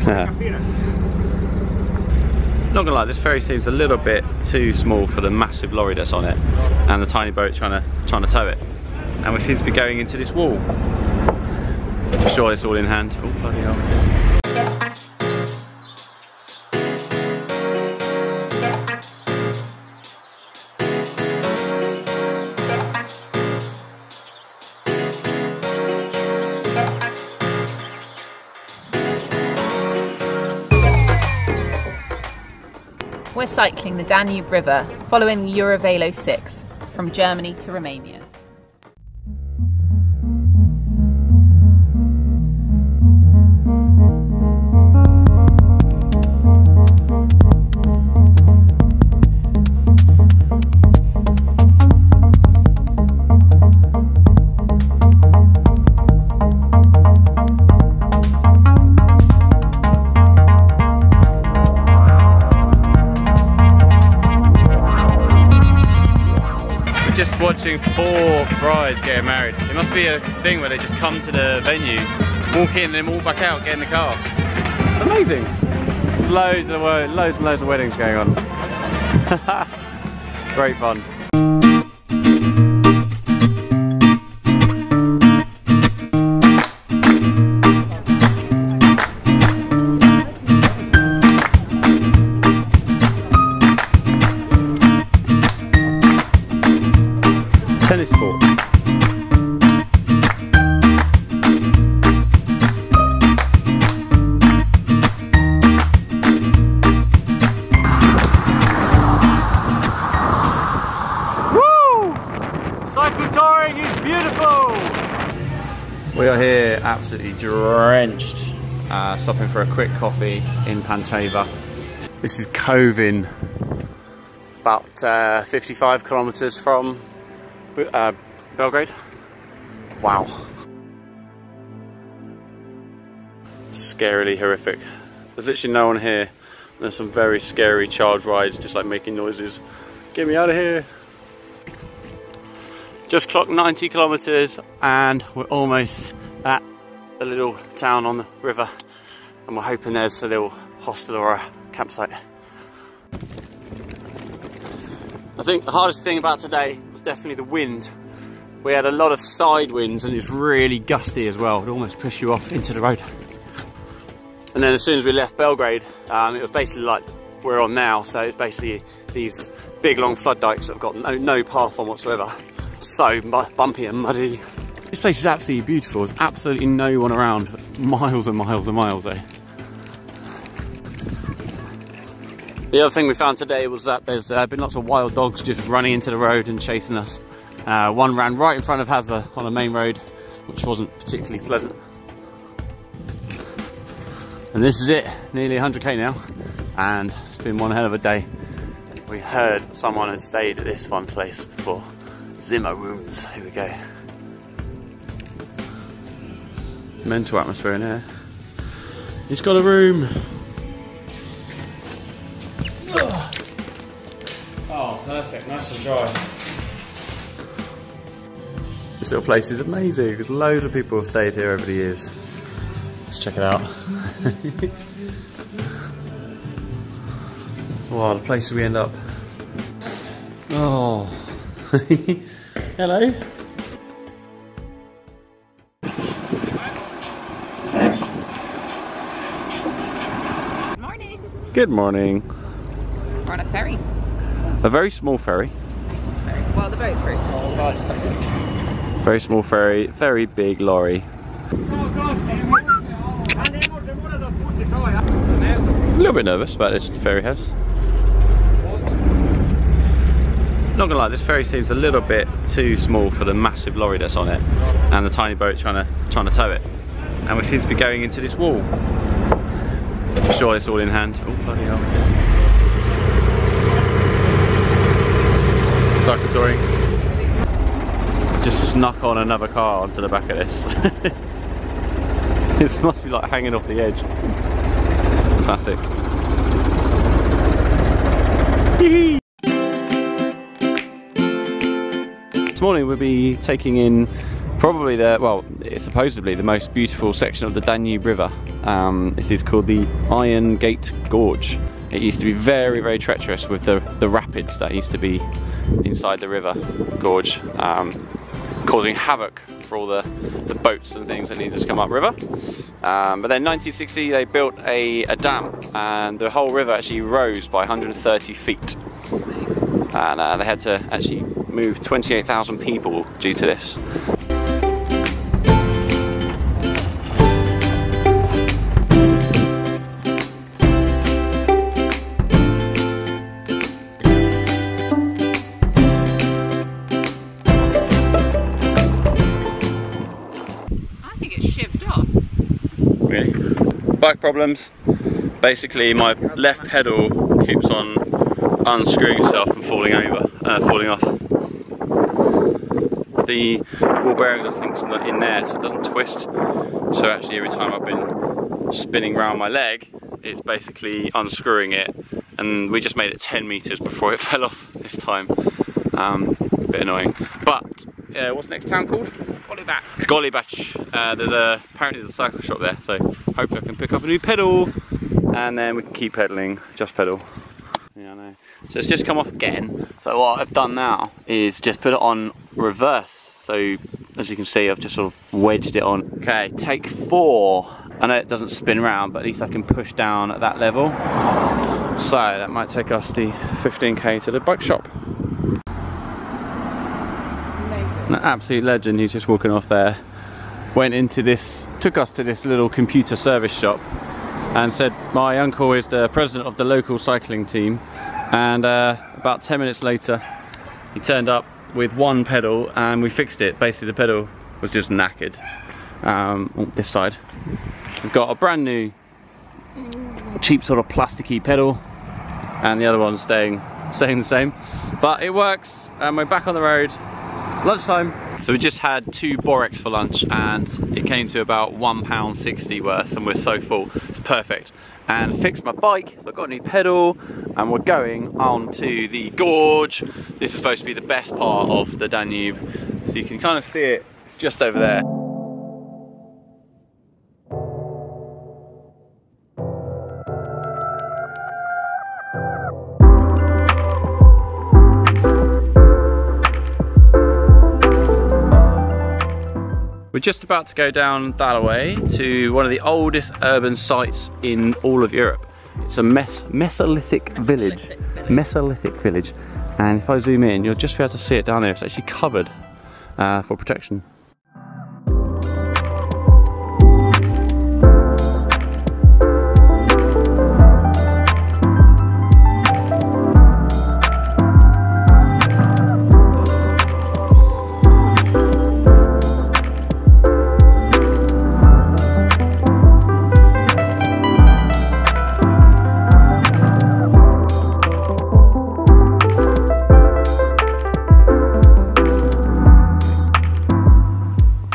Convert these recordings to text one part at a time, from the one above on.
Not gonna lie, this ferry seems a little bit too small for the massive lorry that's on it and the tiny boat trying to tow it. And we seem to be going into this wall. I'm sure it's all in hand. Oh bloody hell. We're cycling the Danube River, following Eurovelo 6, from Germany to Romania. Just watching 4 brides getting married. It must be a thing where they just come to the venue, walk in, and then walk back out, get in the car. It's amazing. Loads and loads of weddings going on. Great fun. Tennis court. Woo! Cycle touring is beautiful! We are here absolutely drenched, stopping for a quick coffee in Pančeva. This is Kovin, about 55 kilometers from Belgrade. Wow. Scarily horrific. There's literally no one here. There's some very scary child rides just like making noises. Get me out of here. Just clocked 90 kilometers and we're almost at the little town on the river, and we're hoping there's a little hostel or a campsite. I think the hardest thing about today was definitely the wind. We had a lot of side winds and it's really gusty as well. It would almost push you off into the road. And then as soon as we left Belgrade, it was basically like we're on now. So it's basically these big long flood dikes that have got no path on whatsoever. So bumpy and muddy. This place is absolutely beautiful. There's absolutely no one around for miles and miles and miles though. The other thing we found today was that there's been lots of wild dogs just running into the road and chasing us. One ran right in front of Hazza on a main road, which wasn't particularly pleasant. And this is it, nearly 100k now, and it's been one hell of a day. We heard someone had stayed at this one place before. Zimmer rooms, here we go. Mental atmosphere in here. He's got a room. Oh, perfect, nice and dry. This little place is amazing because loads of people have stayed here over the years. Let's check it out. Wow, the places we end up. Oh. Hello. Good morning. Good morning. We're on a ferry. A very small ferry. Well, the boat's very small. The barge is quite big. Very small ferry, very big lorry. A little bit nervous about this ferry house. Not gonna lie, this ferry seems a little bit too small for the massive lorry that's on it and the tiny boat trying to tow it. And we seem to be going into this wall. I'm sure it's all in hand. Oh bloody hell. Cycle touring. Just snuck on another car onto the back of this. This must be like hanging off the edge. Classic. This morning we'll be taking in probably it's supposedly the most beautiful section of the Danube River. This is called the Iron Gate Gorge. It used to be very, very treacherous with the rapids that used to be inside the river gorge, causing havoc for all the boats and things that needed to come up river. But then in 1960 they built a dam, and the whole river actually rose by 130 feet. And they had to actually move 28,000 people due to this. Bike problems. Basically my left pedal keeps on unscrewing itself and falling off. The ball bearings I think is not in there, so it doesn't twist. So actually every time I've been spinning around my leg, it's basically unscrewing it, and we just made it 10 meters before it fell off this time. A bit annoying. But what's the next town called? Golibach. Apparently there's a cycle shop there, so hopefully I can pick up a new pedal and then we can keep pedaling, just pedal. Yeah, I know. So it's just come off again. So what I've done now is just put it on reverse. So as you can see, I've just sort of wedged it on. Okay, take 4. I know it doesn't spin around, but at least I can push down at that level. So that might take us the 15k to the bike shop. An absolute legend, he's just walking off there. Took us to this little computer service shop and said my uncle is the president of the local cycling team, and about 10 minutes later he turned up with one pedal and we fixed it. Basically the pedal was just knackered on this side. So we've got a brand new cheap sort of plasticky pedal and the other one's staying the same, but it works and we're back on the road. Lunchtime. So we just had 2 Borex for lunch and it came to about £1.60 worth, and we're so full. It's perfect. And fixed my bike, so I've got a new pedal and we're going on to the gorge. This is supposed to be the best part of the Danube. So you can kind of see it, it's just over there. We're just about to go down that way to one of the oldest urban sites in all of Europe. It's a Mesolithic village. Mesolithic village. And if I zoom in, you'll just be able to see it down there. It's actually covered for protection.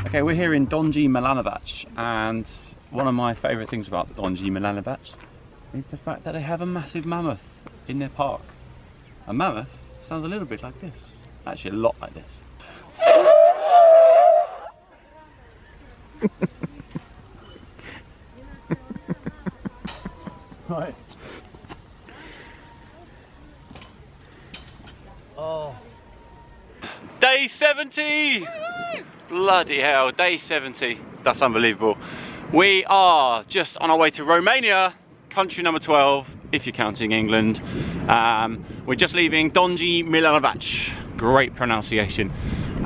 Okay, we're here in Donji, Milanovac, and one of my favourite things about Donji, Milanovac is the fact that they have a massive mammoth in their park. A mammoth sounds a little bit like this, actually a lot like this. Right. Oh. Day 70! Bloody hell, day 70. That's unbelievable. We are just on our way to Romania, country number 12, if you're counting England. We're just leaving Donji, Milanovac. Great pronunciation.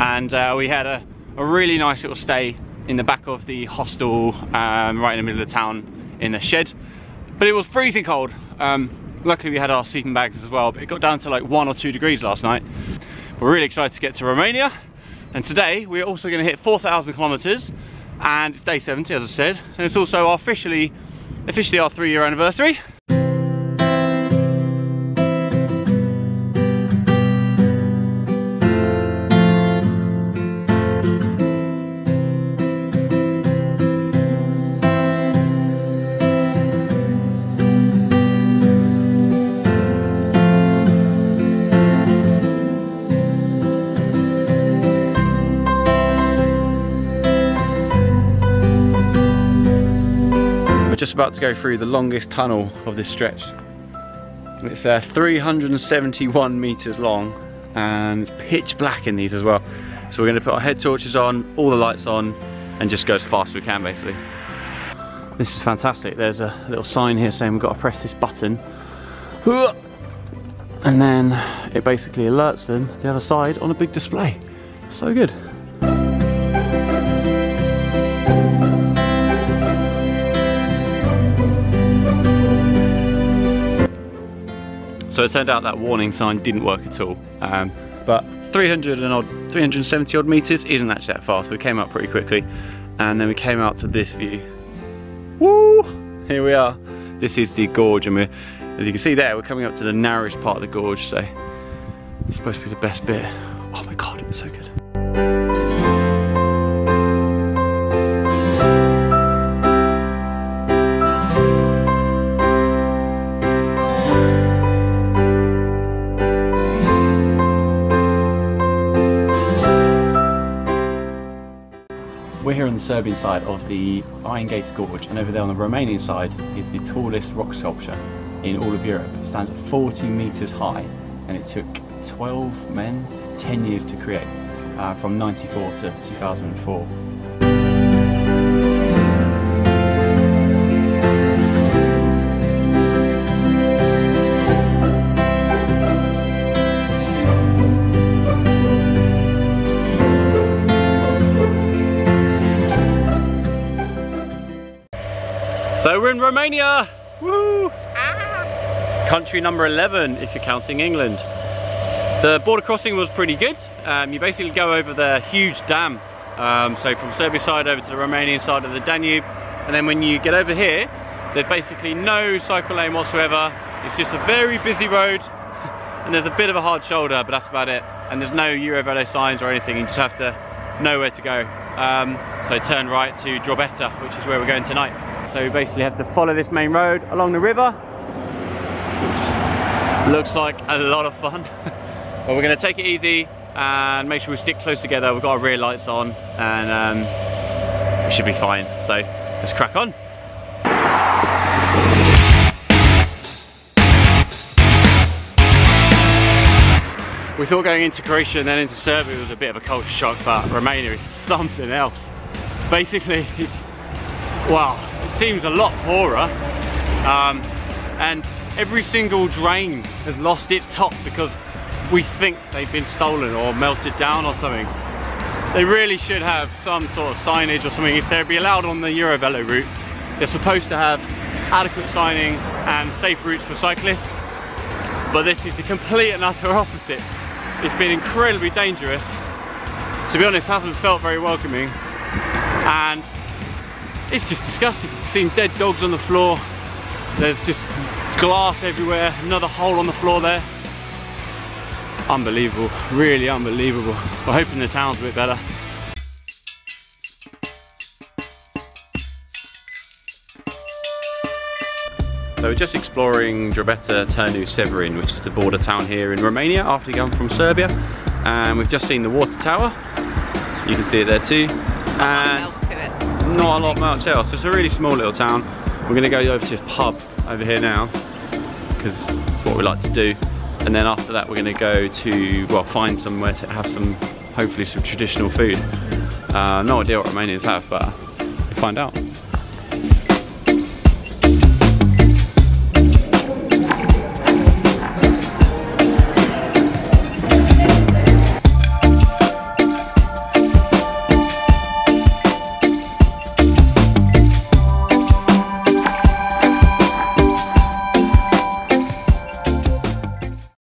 And we had a really nice little stay in the back of the hostel, right in the middle of the town, in the shed. But it was freezing cold. Luckily we had our sleeping bags as well, but it got down to like 1 or 2 degrees last night. We're really excited to get to Romania. And today we're also going to hit 4,000 kilometers, and it's day 70 as I said, and it's also officially our 3-year anniversary. We're just about to go through the longest tunnel of this stretch. It's 371 meters long and pitch black in these as well. So we're going to put our head torches on, all the lights on, and just go as fast as we can basically. This is fantastic. There's a little sign here saying we've got to press this button. And then it basically alerts them the other side on a big display. So good. So it turned out that warning sign didn't work at all. But 370 odd meters isn't actually that far, so we came up pretty quickly. And then we came out to this view. Woo! Here we are. This is the gorge, and as you can see there, we're coming up to the narrowest part of the gorge, so it's supposed to be the best bit. Oh my god, it's so good. We're here on the Serbian side of the Iron Gates Gorge, and over there on the Romanian side is the tallest rock sculpture in all of Europe. It stands at 40 meters high, and it took 12 men 10 years to create, from 94 to 2004. So we're in Romania! Woo! Country number 11 if you're counting England. The border crossing was pretty good. You basically go over the huge dam. So from Serbia side over to the Romanian side of the Danube. And then when you get over here, there's basically no cycle lane whatsoever. It's just a very busy road. And there's a bit of a hard shoulder, but that's about it. And there's no Eurovelo signs or anything. You just have to know where to go. So turn right to Drobeta, which is where we're going tonight. So we basically have to follow this main road along the river, which looks like a lot of fun. But we're going to take it easy and make sure we stick close together. We've got our rear lights on, and we should be fine. So let's crack on. We thought going into Croatia and then into Serbia was a bit of a culture shock, but Romania is something else. Basically, wow, it seems a lot poorer, and every single drain has lost its top because we think they've been stolen or melted down or something. They really should have some sort of signage or something. If they'd be allowed on the Eurovelo route, they're supposed to have adequate signing and safe routes for cyclists, but this is the complete and utter opposite. It's been incredibly dangerous. To be honest, hasn't felt very welcoming, and it's just disgusting. I've seen dead dogs on the floor. There's just glass everywhere. Another hole on the floor there. Unbelievable, really unbelievable. We're hoping the town's a bit better. So we're just exploring Drobeta Turnu Severin, which is the border town here in Romania after you come from Serbia. And we've just seen the water tower. You can see it there too. And not a lot much else. It's a really small little town. We're going to go over to this pub over here now, because it's what we like to do. And then after that we're going to go to, well, find somewhere to have some, hopefully some traditional food. No idea what Romanians have, but we'll find out.